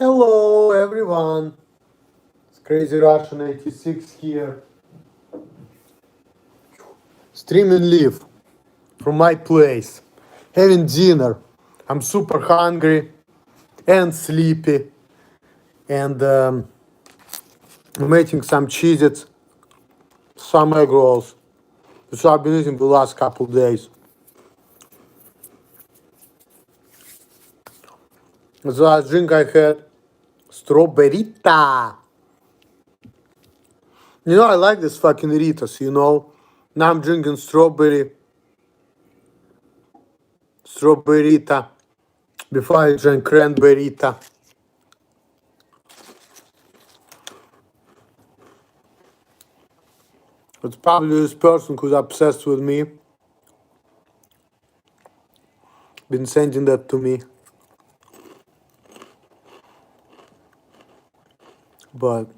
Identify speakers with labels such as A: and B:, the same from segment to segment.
A: Hello everyone, it's Crazy Russian 86 here, streaming live from my place, having dinner. I'm super hungry and sleepy, and I'm eating some Cheez-Its, some egg rolls, which I've been eating the last couple days. The last drink I had, Strawberrita. I like this fucking Ritas. Now I'm drinking Strawberrita. Before I drank Cranberrita. It's probably this person who's obsessed with me been sending that to me. But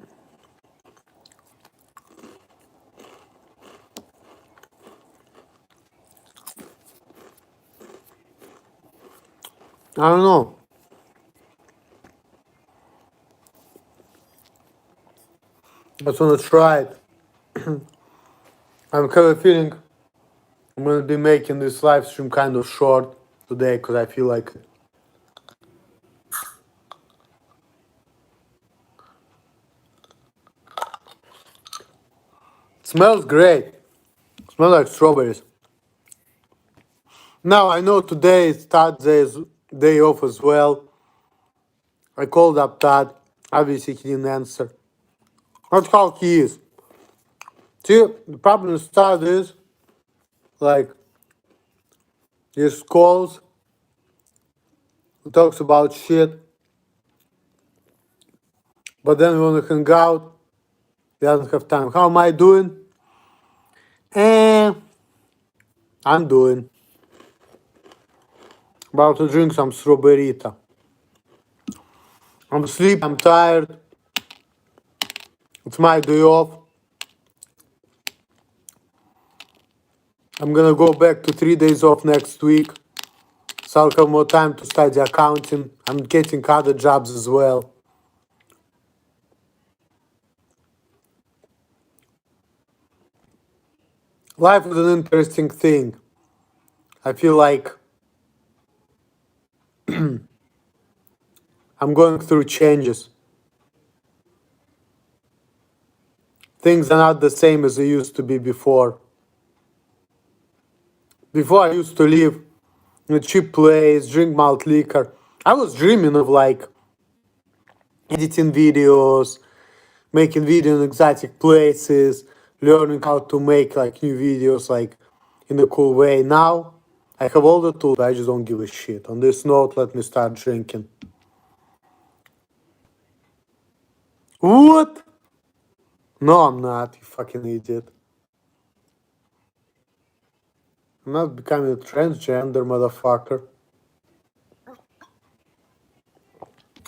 A: I don't know. I just wanna try it. I have a feeling I'm gonna be making this live stream kind of short today because I feel like it. It smells great. It smells like strawberries. Now I know today is Todd's day off as well. I called up Todd. Obviously he didn't answer. That's how he is. See, the problem with Todd is like he calls, he talks about shit, but then we wanna hang out. He doesn't have time. How am I doing? I'm doing. About to drink some Strawberrita. I'm asleep, I'm tired. It's my day off. I'm gonna go back to 3 days off next week. So I'll have more time to study accounting. I'm getting other jobs as well. Life is an interesting thing. I feel like I'm going through changes. Things are not the same as they used to be before. Before I used to live in a cheap place, drink malt liquor. I was dreaming of like editing videos, making videos in exotic places, learning how to make like new videos like in a cool way. Now I have all the tools, I just don't give a shit. On this note, let me start drinking. What? No, I'm not, you fucking idiot. I'm not becoming a transgender, motherfucker.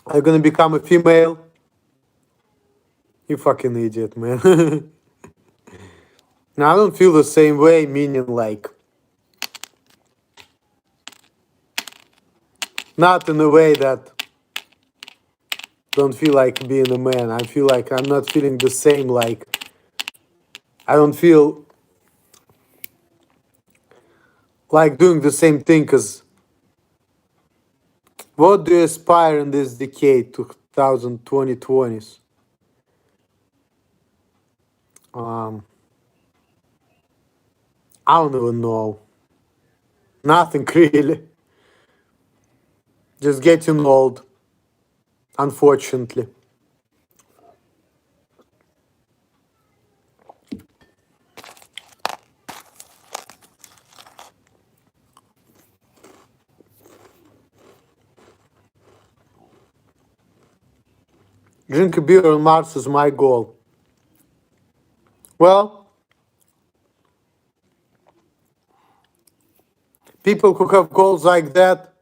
A: Are you gonna become a female? You fucking idiot, man. Now, I don't feel the same way, meaning like, not in a way that don't feel like being a man. I feel like I'm not feeling the same, like, I don't feel like doing the same thing, because what do you aspire in this decade, 2020s? I don't even know. Nothing really. Just getting old, unfortunately. Drink a beer on Mars is my goal. Well, people who have goals like that,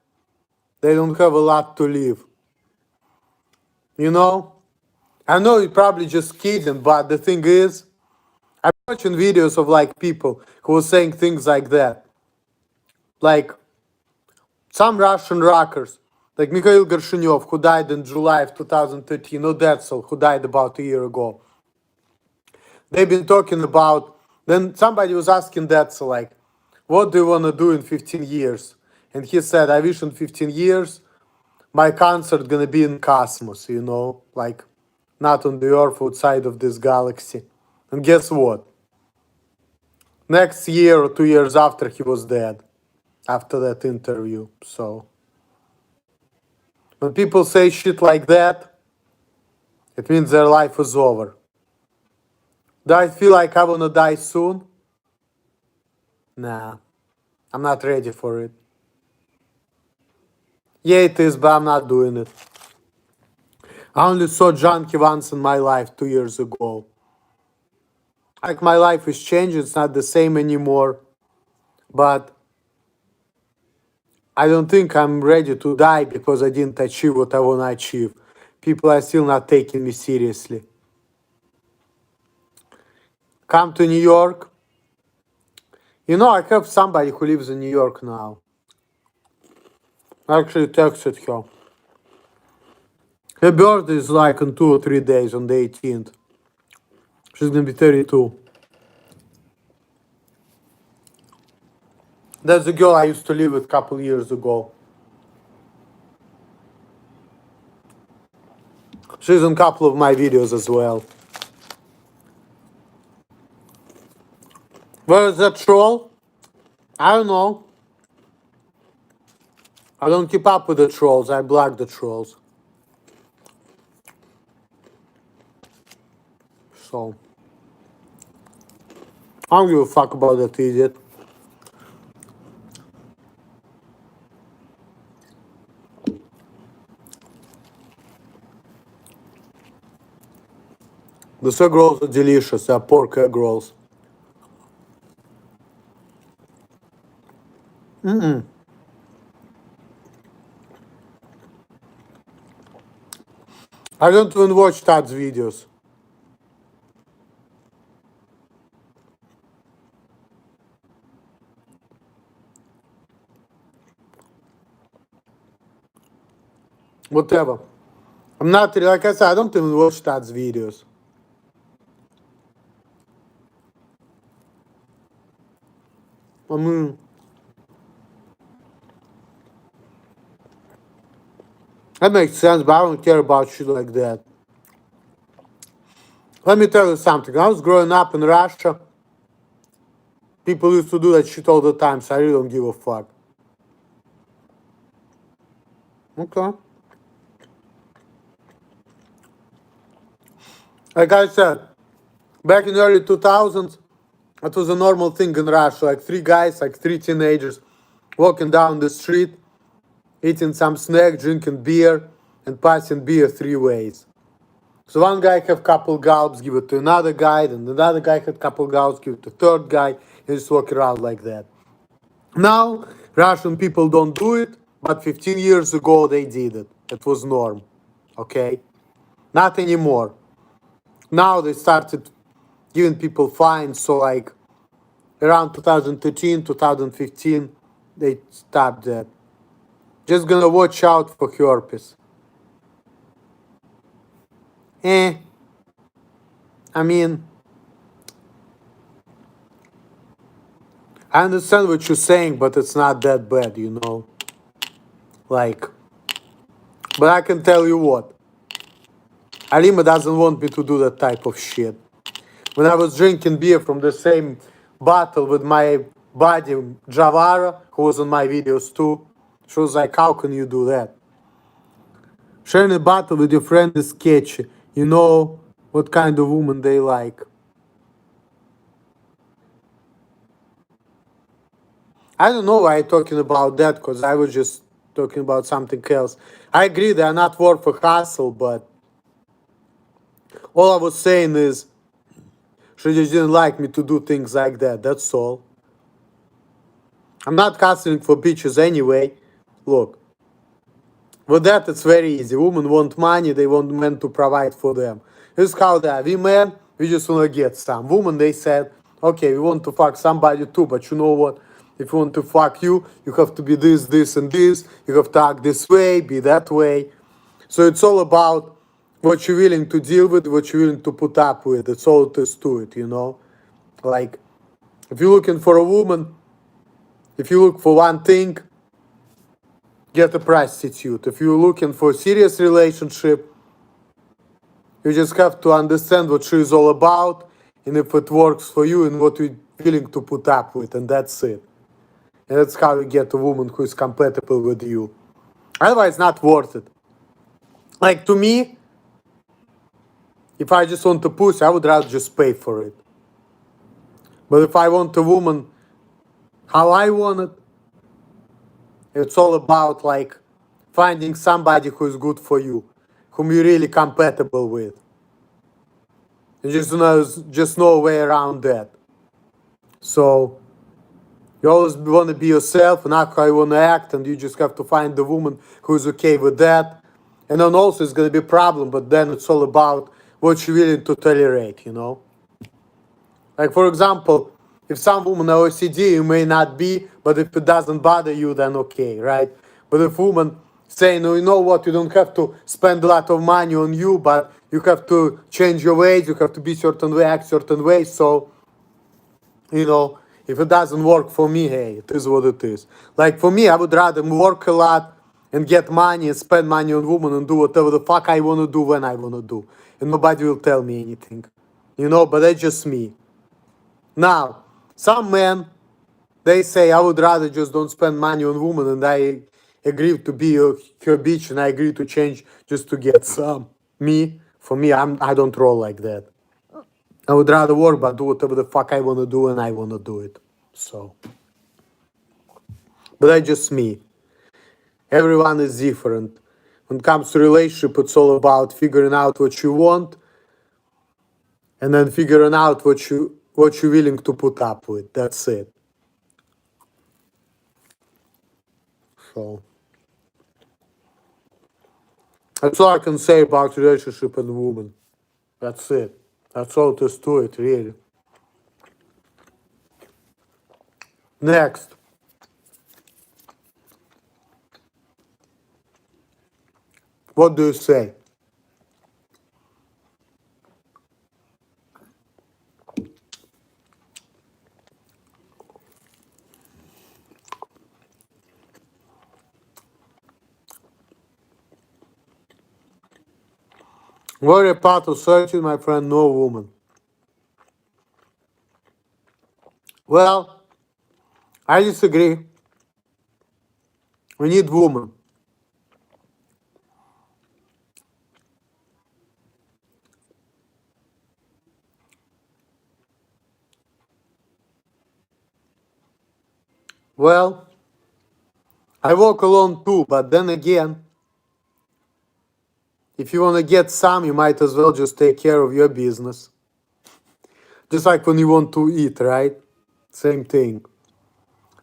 A: they don't have a lot to live. I know you're probably just kidding, but the thing is, I'm watching videos of like people who are saying things like that. Like some Russian rockers Like Mikhail Gershunyov, who died in July of 2013, or Detzel, who died about a year ago. They've been talking about, then somebody was asking Detzel, like, what do you want to do in 15 years? And he said, I wish in 15 years my concert gonna be in cosmos, you know, like not on the Earth, outside of this galaxy. And guess what? Next year or 2 years after, he was dead after that interview. So when people say shit like that, it means their life is over. Do I feel like I wanna die soon? Nah, I'm not ready for it. Yeah, it is, but I'm not doing it. I only saw Junkie once in my life 2 years ago. Like, my life is changing, it's not the same anymore. But I don't think I'm ready to die because I didn't achieve what I want to achieve. People are still not taking me seriously. Come to New York. You know, I have somebody who lives in New York now. I actually texted her. Her birthday is like in 2 or 3 days, on the 18th. She's gonna be 32. That's the girl I used to live with a couple years ago. She's in a couple of my videos as well. Where is that troll? I don't know. I don't keep up with the trolls. I block the trolls. So I don't give a fuck about that idiot. The egg rolls are delicious. They're pork egg rolls. I don't even watch Tad's videos. Whatever. I'm not, like I said, I don't even watch Tad's videos. I mean, that makes sense, but I don't care about shit like that. Let me tell you something. When I was growing up in Russia, people used to do that shit all the time, so I really don't give a fuck. Okay. Like I said, back in the early 2000s, it was a normal thing in Russia. Like three guys, like three teenagers, walking down the street, eating some snack, drinking beer, and passing beer 3 ways. So one guy have couple gulps, give it to another guy, then another guy had couple gulps, give it to third guy, and just walk around like that. Now, Russian people don't do it, but 15 years ago they did it. It was norm, okay? Not anymore. Now they started giving people fines, so like around 2013, 2015, they stopped that. Just gonna watch out for herpes. I mean, I understand what you're saying, but it's not that bad, you know? Like, but I can tell you what. Alima doesn't want me to do that type of shit. When I was drinking beer from the same bottle with my buddy Javara, who was on my videos too, she was like, how can you do that? Sharing a bottle with your friend is sketchy. You know what kind of woman they like. I don't know why I'm talking about that, because I was just talking about something else. I agree they are not worth a hassle, but all I was saying is she just didn't like me to do things like that, that's all. I'm not hustling for bitches anyway. Look, with that it's very easy. Women want money, they want men to provide for them. This is how they are. We men, we just want to get some. Women, they said, okay, we want to fuck somebody too, but you know what? If you want to fuck you have to be this, this, and this. You have to act this way, be that way. So it's all about what you're willing to deal with, what you're willing to put up with. That's all it is to it, you know? Like, if you're looking for a woman, if you look for one thing, get a prostitute. If you're looking for a serious relationship, you just have to understand what she is all about, and if it works for you and what you're willing to put up with, and that's it. And that's how you get a woman who is compatible with you. Otherwise, not worth it. Like, to me, if I just want a pussy, I would rather just pay for it. But if I want a woman how I want it, it's all about, like, finding somebody who is good for you, whom you're really compatible with. There's just no way around that. So you always want to be yourself and act how you want to act, and you just have to find the woman who is okay with that. And then also it's going to be a problem, but then it's all about what you're willing to tolerate, you know? Like, for example, if some woman are OCD, you may not be, but if it doesn't bother you, then okay, right? But if woman saying, no, you know what, you don't have to spend a lot of money on you, but you have to change your ways, you have to be certain way, act certain way, so, you know, if it doesn't work for me, hey, it is what it is. Like, for me, I would rather work a lot and get money and spend money on women and do whatever the fuck I want to do when I want to do. And nobody will tell me anything. You know, but that's just me. Now, some men, they say, I would rather just don't spend money on women, and I agree to be her bitch, and I agree to change just to get some. For me, I don't roll like that. I would rather work, but do whatever the fuck I want to do, and I want to do it. So, but that's just me. Everyone is different. When it comes to relationship, it's all about figuring out what you want, and then figuring out what you're willing to put up with. That's it. So that's all I can say about relationship and woman. That's it. That's all there is to it, really. Next. What do you say? Worry about of searching, my friend, no woman. Well, I disagree. We need woman. Well, I walk alone too, but then again, if you want to get some, you might as well just take care of your business. Just like when you want to eat, right? Same thing.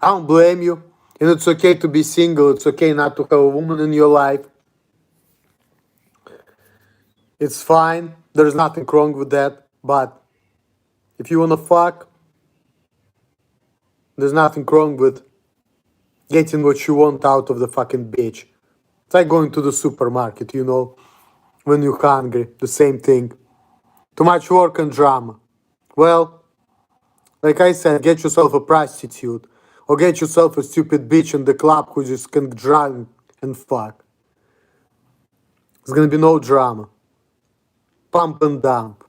A: I don't blame you. And it's okay to be single. It's okay not to have a woman in your life. It's fine. There's nothing wrong with that. But if you want to fuck, there's nothing wrong with getting what you want out of the fucking bitch. It's like going to the supermarket, you know, when you're hungry. The same thing. Too much work and drama. Well, like I said, get yourself a prostitute. Or get yourself a stupid bitch in the club who just can drink and fuck. There's gonna be no drama. Pump and dump.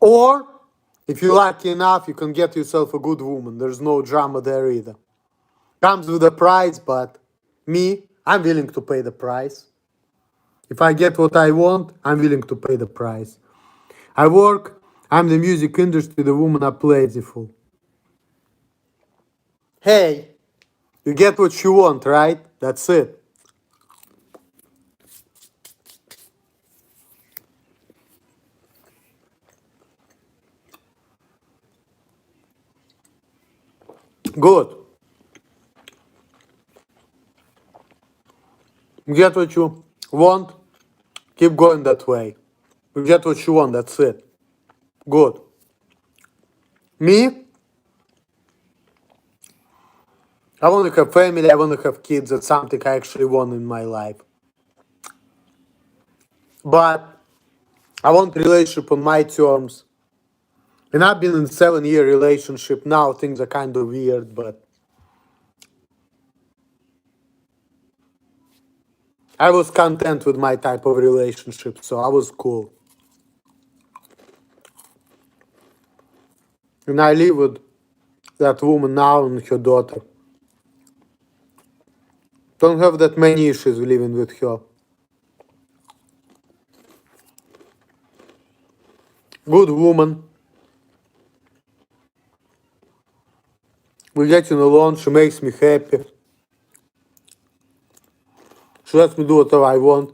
A: Or, if you're lucky enough, you can get yourself a good woman. There's no drama there either. Comes with a price, but me, I'm willing to pay the price. If I get what I want, I'm willing to pay the price. I work, I'm the music industry, the women are plentiful. Hey, you get what you want, right? That's it. Good. You get what you want, keep going that way. You get what you want, that's it. Good. Me, I want to have family, I want to have kids. That's something I actually want in my life. But I want relationship on my terms. And I've been in a 7-year relationship now. Things are kind of weird, but I was content with my type of relationship, so I was cool. And I live with that woman now and her daughter. Don't have that many issues living with her. Good woman. We're getting along. She makes me happy. She lets me do whatever I want.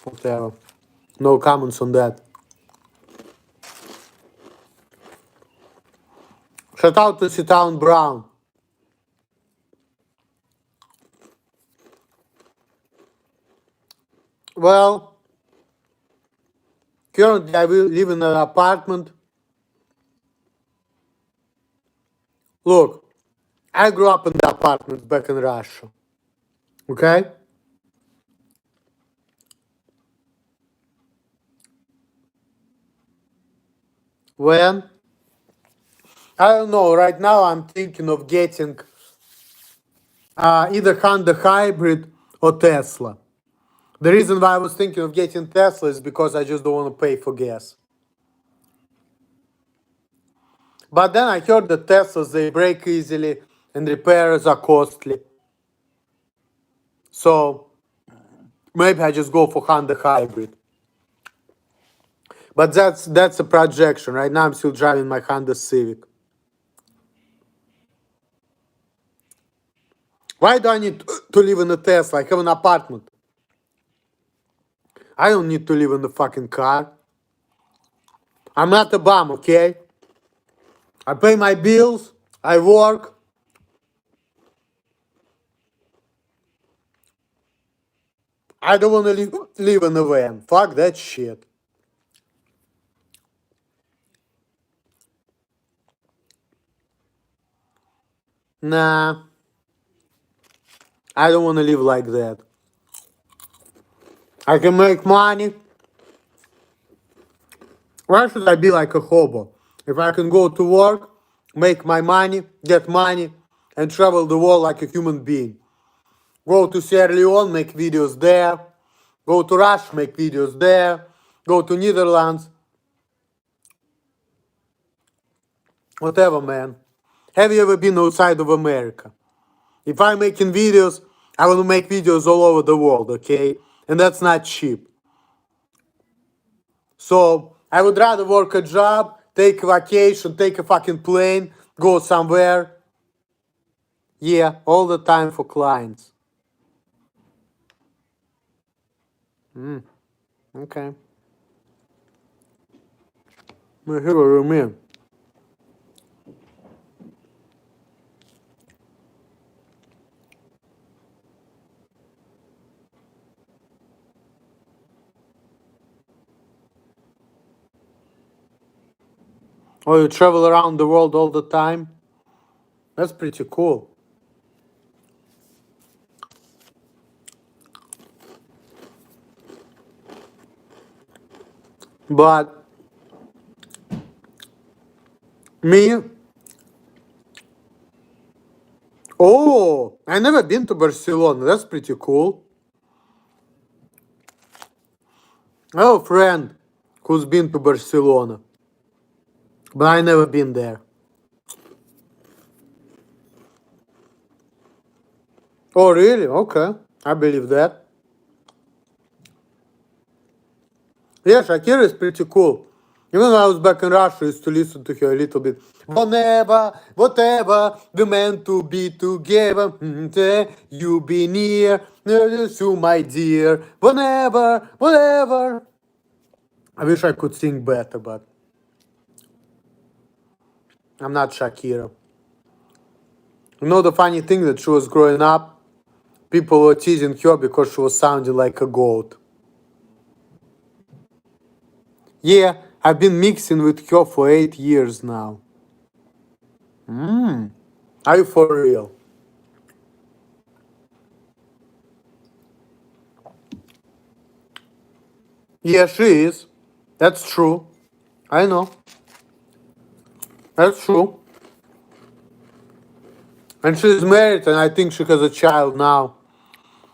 A: Whatever. No comments on that. Shout out to Sit-Town Brown. Well, currently I live in an apartment. Look, I grew up in the apartments back in Russia. Okay? When? I don't know. Right now I'm thinking of getting either Honda Hybrid or Tesla. The reason why I was thinking of getting Tesla is because I just don't want to pay for gas. But then I heard that Teslas, they break easily and repairs are costly. So maybe I just go for Honda Hybrid. But that's a projection. Right now I'm still driving my Honda Civic. Why do I need to live in a Tesla? I have an apartment. I don't need to live in the fucking car. I'm not a bum, okay? I pay my bills. I work. I don't want to live in a van. Fuck that shit. Nah. I don't want to live like that. I can make money. Why should I be like a hobo? If I can go to work, make my money, get money, and travel the world like a human being. Go to Sierra Leone, make videos there. Go to Russia, make videos there. Go to Netherlands. Whatever, man. Have you ever been outside of America? If I'm making videos, I want to make videos all over the world, okay? And that's not cheap. So I would rather work a job, take a vacation, take a fucking plane, go somewhere. Yeah, all the time for clients. Okay. I hear what you mean. Oh, you travel around the world all the time? That's pretty cool. But me? Oh, I never been to Barcelona. That's pretty cool. I have a friend who's been to Barcelona, but I never been there. Oh, really? Okay. I believe that. Yeah, Shakira is pretty cool. Even when I was back in Russia, I used to listen to her a little bit. Whenever, whatever, we meant to be together. You be near to my dear. Whenever, whatever. I wish I could sing better, but I'm not Shakira. You know the funny thing that she was growing up, people were teasing her because she was sounding like a goat. Yeah, I've been mixing with her for 8 years now. Are you for real? Yeah, she is. That's true. I know. That's true. And she's married, and I think she has a child now.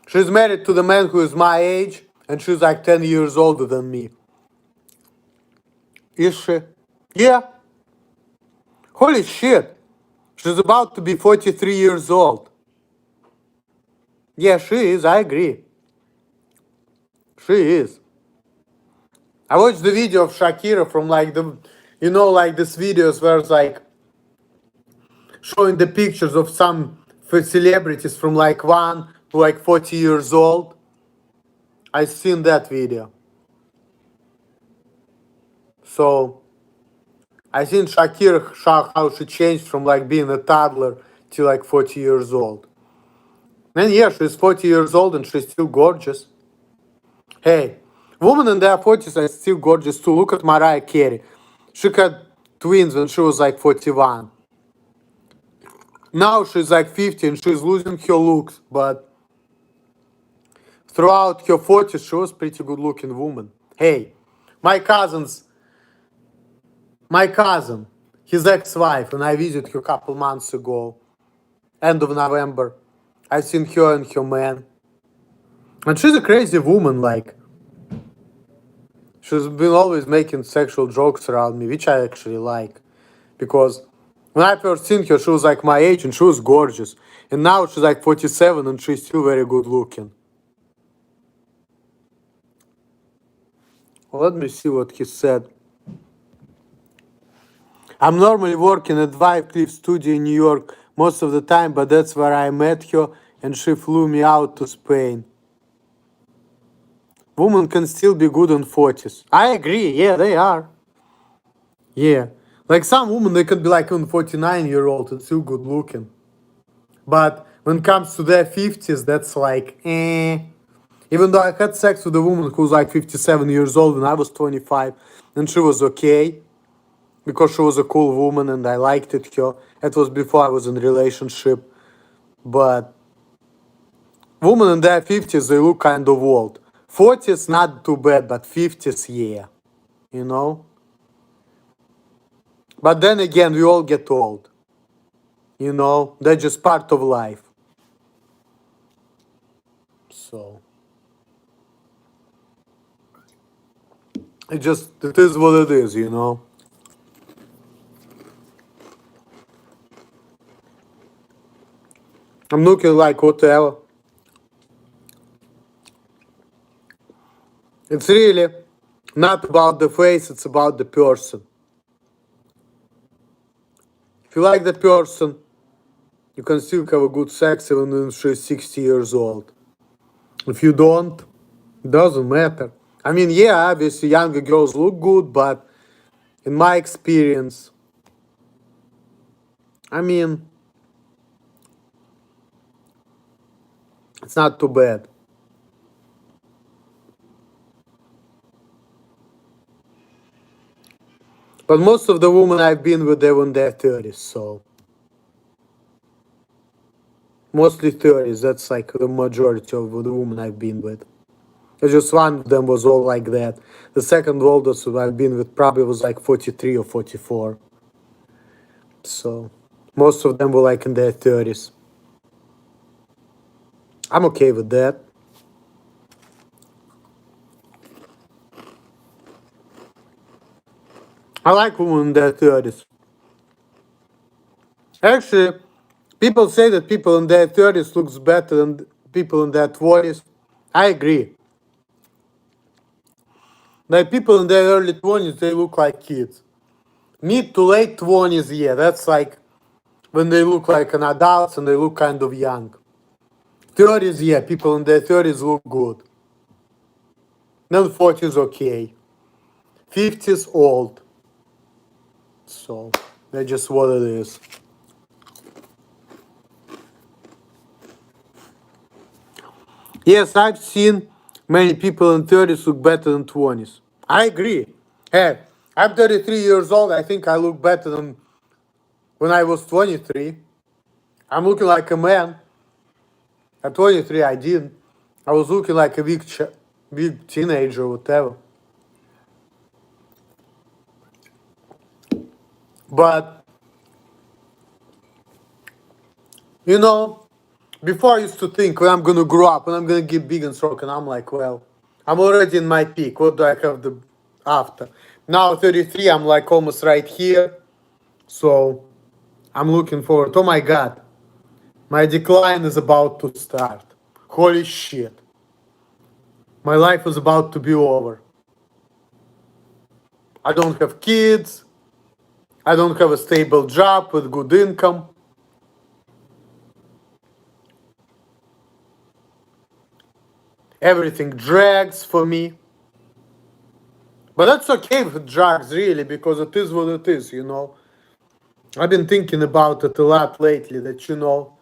A: She's married to the man who is my age, and she's like 10 years older than me. Is she? Yeah. Holy shit. She's about to be 43 years old. Yeah, she is. I agree. She is. I watched the video of Shakira from like like this videos where it's like showing the pictures of some celebrities from like 1 to like 40 years old. I seen that video. So I seen Shakira how she changed from like being a toddler to like 40 years old. And yeah, she's 40 years old and she's still gorgeous. Hey, women in their 40s are still gorgeous too. Look at Mariah Carey. She had twins when she was like 41. Now she's like 50 and she's losing her looks, but throughout her 40s she was pretty good looking woman. Hey, my cousin, his ex-wife, and I visited her a couple months ago, end of November. I seen her and her man. And she's a crazy woman, like. She's been always making sexual jokes around me, which I actually like. Because when I first seen her, she was like my age and she was gorgeous. And now she's like 47 and she's still very good looking. Well, let me see what he said. I'm normally working at Vibe Cliff Studio in New York most of the time, but that's where I met her and she flew me out to Spain. Women can still be good in 40s. I agree, yeah, they are. Yeah. Like some women, they could be like even 49-year-old and still good looking. But when it comes to their 50s, that's like, eh. Even though I had sex with a woman who's like 57 years old when I was 25, and she was okay because she was a cool woman and I liked it. Her. It was before I was in a relationship. But women in their 50s, they look kind of old. 40s, not too bad, but 50s, yeah. You know? But then again, we all get old. You know? That's just part of life. So... it is what it is, you know? I'm looking like whatever. It's really not about the face, it's about the person. If you like the person, you can still have a good sex even when she's 60 years old. If you don't, it doesn't matter. I mean, yeah, obviously younger girls look good, but in my experience, I mean, it's not too bad. But most of the women I've been with, they were in their 30s, so... mostly 30s, that's like the majority of the women I've been with. Just one of them was all like that. The second oldest I've been with probably was like 43 or 44. So, most of them were like in their 30s. I'm okay with that. I like women in their 30s. Actually, people say that people in their 30s looks better than people in their 20s. I agree. Like people in their early 20s, they look like kids. Mid to late 20s, yeah, that's like when they look like an adult and they look kind of young. 30s, yeah, people in their 30s look good. Then 40s, okay. 50s, old. So, that's just what it is. Yes, I've seen many people in 30s look better than 20s. I agree. Hey, I'm 33 years old. I think I look better than when I was 23. I'm looking like a man. At 23, I didn't. I was looking like a big teenager, whatever. But, you know, before I used to think when I'm going to grow up, when I'm going to get big and strong, and I'm like, well, I'm already in my peak. What do I have the after? Now 33, I'm like almost right here. So I'm looking forward. Oh my God, my decline is about to start. Holy shit. My life is about to be over. I don't have kids. I don't have a stable job with good income. Everything drags for me. But that's okay with drugs, really, because it is what it is, you know. I've been thinking about it a lot lately, that, you know,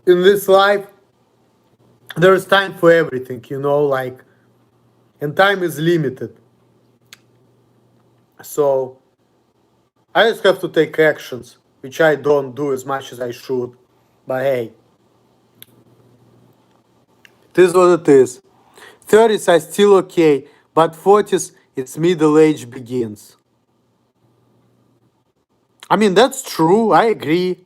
A: in this life, there's time for everything, you know, like, and time is limited. So I just have to take actions, which I don't do as much as I should. But hey, it is what it is. 30s are still okay, but 40s, it's middle age begins. I mean, that's true, I agree.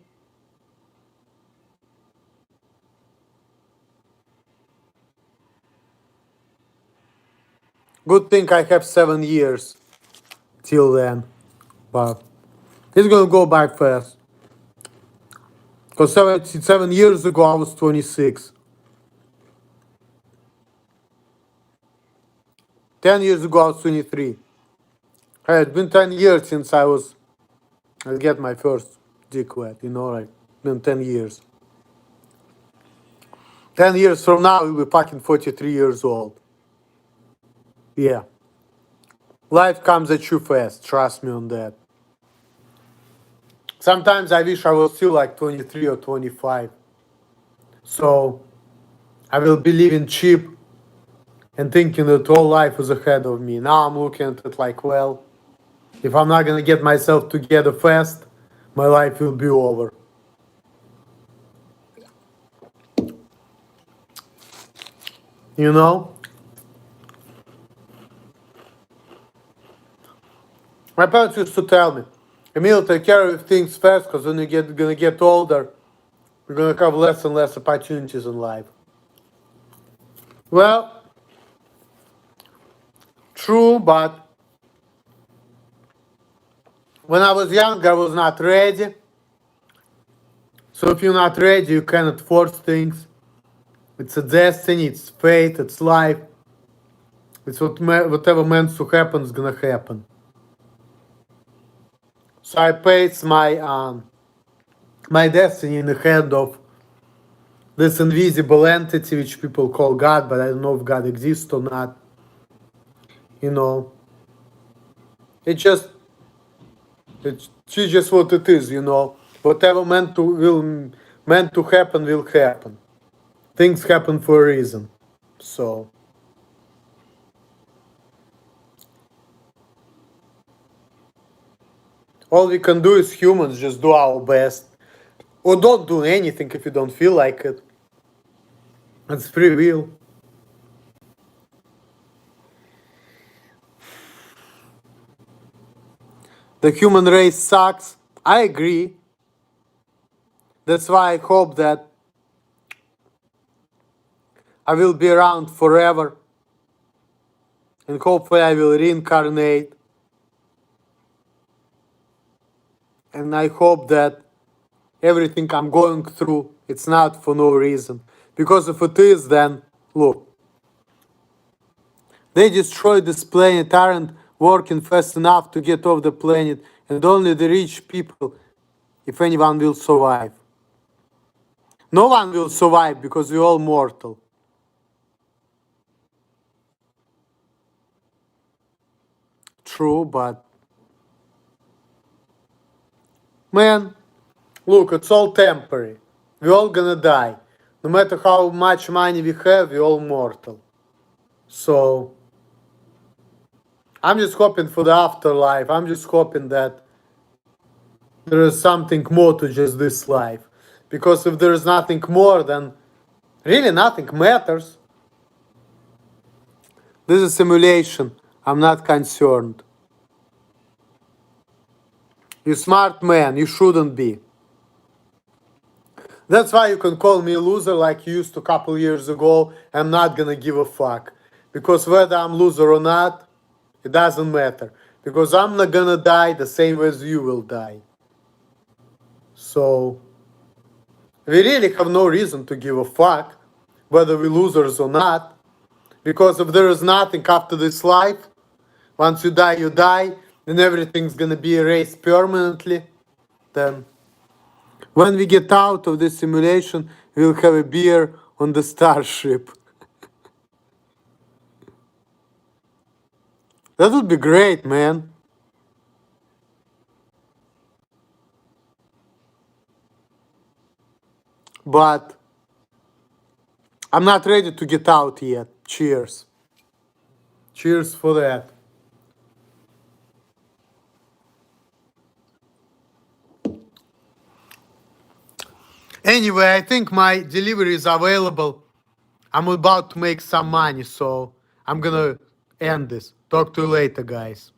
A: Good thing I have 7 years till then, but it's gonna go by fast. Because 7 years ago I was 26. 10 years ago I was 23. Hey, it's been 10 years since I get my first dick wet, you know, like, been 10 years. 10 years from now, we'll be fucking 43 years old. Yeah. Life comes at you fast, trust me on that. Sometimes I wish I was still like 23 or 25. So I will be living cheap and thinking that all life is ahead of me. Now I'm looking at it like, well, if I'm not gonna get myself together fast, my life will be over. You know? My parents used to tell me, Emil, take care of things fast, because when you're gonna get older, you're gonna have less and less opportunities in life. Well, true, but when I was young, I was not ready. So if you're not ready, you cannot force things. It's a destiny, it's fate, it's life. It's whatever meant to happen is gonna happen. So I place my destiny in the hand of this invisible entity which people call God, but I don't know if God exists or not. You know, it's just what it is. You know, whatever meant to happen will happen. Things happen for a reason. So all we can do as humans just do our best, or don't do anything if you don't feel like it. It's free will. The human race sucks. I agree. That's why I hope that I will be around forever. And hopefully I will reincarnate. And I hope that everything I'm going through, it's not for no reason. Because if it is, then look. They destroyed this planet, aren't working fast enough to get off the planet, and only the rich people, if anyone, will survive. No one will survive because we're all mortal. True, but man, look, it's all temporary. We're all gonna die. No matter how much money we have, we're all mortal. So I'm just hoping for the afterlife. I'm just hoping that there is something more to just this life. Because if there is nothing more, then really nothing matters. This is simulation. I'm not concerned. You smart man, you shouldn't be. That's why you can call me a loser like you used to a couple years ago. I'm not gonna give a fuck. Because whether I'm loser or not, it doesn't matter. Because I'm not gonna die the same as you will die. So, we really have no reason to give a fuck whether we're losers or not. Because if there is nothing after this life, once you die, and everything's gonna be erased permanently, then when we get out of this simulation, we'll have a beer on the starship. That would be great, man. But I'm not ready to get out yet. Cheers. Cheers for that. Anyway, I think my delivery is available. I'm about to make some money, so I'm gonna end this. Talk to you later, guys.